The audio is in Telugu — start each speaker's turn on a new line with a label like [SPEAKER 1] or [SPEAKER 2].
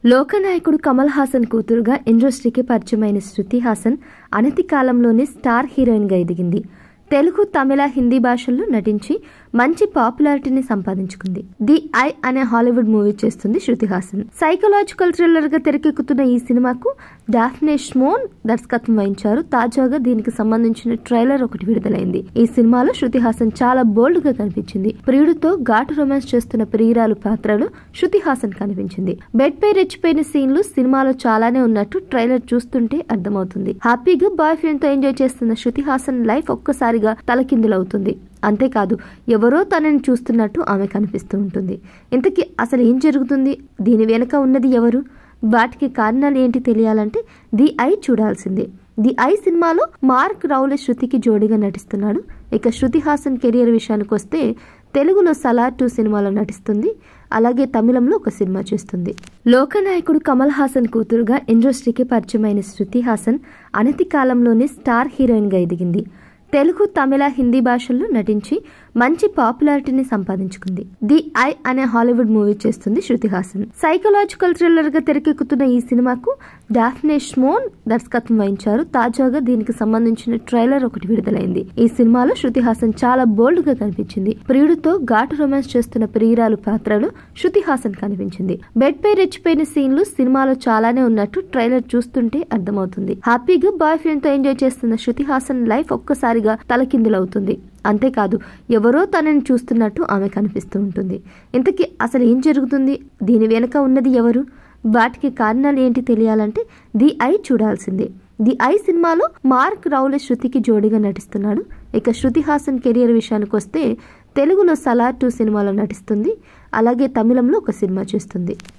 [SPEAKER 1] లోకనాయకుడు కమల్ హాసన్ కూతురుగా ఇండస్ట్రీకి పరిచయమైన శృతి హాసన్ అనతి కాలంలోనే స్టార్ హీరోయిన్ గా ఎదిగింది. తెలుగు, తమిళ, హిందీ భాషల్లో నటించి మంచి పాపులారిటీని సంపాదించుకుంది. ది ఐ అనే హాలీవుడ్ మూవీ చేస్తుంది శృతి హాసన్. సైకలాజికల్ థ్రిల్లర్ గా తెరకెక్కుతున్న ఈ సినిమాకు డాఫ్నే ష్మోన్ దర్శకత్వం వహించారు. తాజాగా దీనికి సంబంధించిన ట్రైలర్ ఒకటి విడుదలైంది. ఈ సినిమాలో శృతి హాసన్ చాలా బోల్డ్ గా కనిపించింది. ప్రియుడితో ఘాటు రొమాన్స్ చేస్తున్న ప్రియురాలు పాత్రలో శృతి హాసన్ కనిపించింది. బెడ్ పై రెచ్చిపోయిన సీన్లు సినిమాలో చాలానే ఉన్నట్టు ట్రైలర్ చూస్తుంటే అర్థమవుతుంది. హ్యాపీగా బాయ్ ఫ్రెండ్ తో ఎంజాయ్ చేస్తున్న శృతి హాసన్ లైఫ్ ఒక్కసారిగా తలకిందులవుతుంది. అంతేకాదు, ఎవరో తనని చూస్తున్నట్టు ఆమె కనిపిస్తూ ఉంటుంది. ఇంతకీ అసలు ఏం జరుగుతుంది, దీని వెనుక ఉన్నది ఎవరు, వాటికి కారణాలు ఏంటి తెలియాలంటే ది ఐ చూడాల్సిందే. ది ఐ సినిమాలో మార్క్ రౌలే శృతికి జోడీగా నటిస్తున్నాడు. ఇక శృతి హాసన్ కెరియర్ విషయానికి వస్తే తెలుగులో సలార్ 2 సినిమాలో నటిస్తుంది. అలాగే తమిళంలో ఒక సినిమా చేస్తుంది. లోకనాయకుడు కమల్ హాసన్ కూతురుగా ఇండస్ట్రీకి పరిచయమైన శృతి హాసన్ అనతి కాలంలోనే స్టార్ హీరోయిన్ గా ఎదిగింది. తెలుగు, తమిళ, హిందీ భాషల్లో నటించి మంచి పాపులారిటీని సంపాదించుకుంది. ది ఐ అనే హాలీవుడ్ మూవీ చేస్తుంది శృతి హాసన్. సైకలాజికల్ థ్రిల్లర్ గా తెరకెక్కుతున్న ఈ సినిమాకు డాఫ్నే ష్మోన్ దర్శకత్వం వహించారు. తాజాగా దీనికి సంబంధించిన ట్రైలర్ ఒకటి విడుదలైంది. ఈ సినిమాలో శృతి హాసన్ చాలా బోల్డ్ గా కనిపించింది. ప్రియుడితో ఘాటు రొమాన్స్ చేస్తున్న ప్రియురాలు పాత్రలో శృతి హాసన్ కనిపించింది. బెడ్ పై రెచ్చిపోయిన సీన్లు సినిమాలో చాలానే ఉన్నట్టు ట్రైలర్ చూస్తుంటే అర్థమవుతుంది. హ్యాపీగా బాయ్ ఫ్రెండ్ తో ఎంజాయ్ చేస్తున్న శృతి హాసన్ లైఫ్ ఒక్కసారి తలకిందులవుతుంది. అంతేకాదు, ఎవరో తనని చూస్తున్నట్టు ఆమె కనిపిస్తూ ఉంటుంది. ఇంతకీ అసలు ఏం జరుగుతుంది, దీని వెనుక ఉన్నది ఎవరు, వాటికి కారణాలు ఏంటి తెలియాలంటే ది ఐ చూడాల్సిందే. ది ఐ సినిమాలో మార్క్ రౌలే శృతికి జోడీగా నటిస్తున్నాడు. ఇక శృతి హాసన్ కెరియర్ విషయానికి వస్తే తెలుగులో సలార్ 2 సినిమాలో నటిస్తుంది. అలాగే తమిళంలో ఒక సినిమా చేస్తుంది.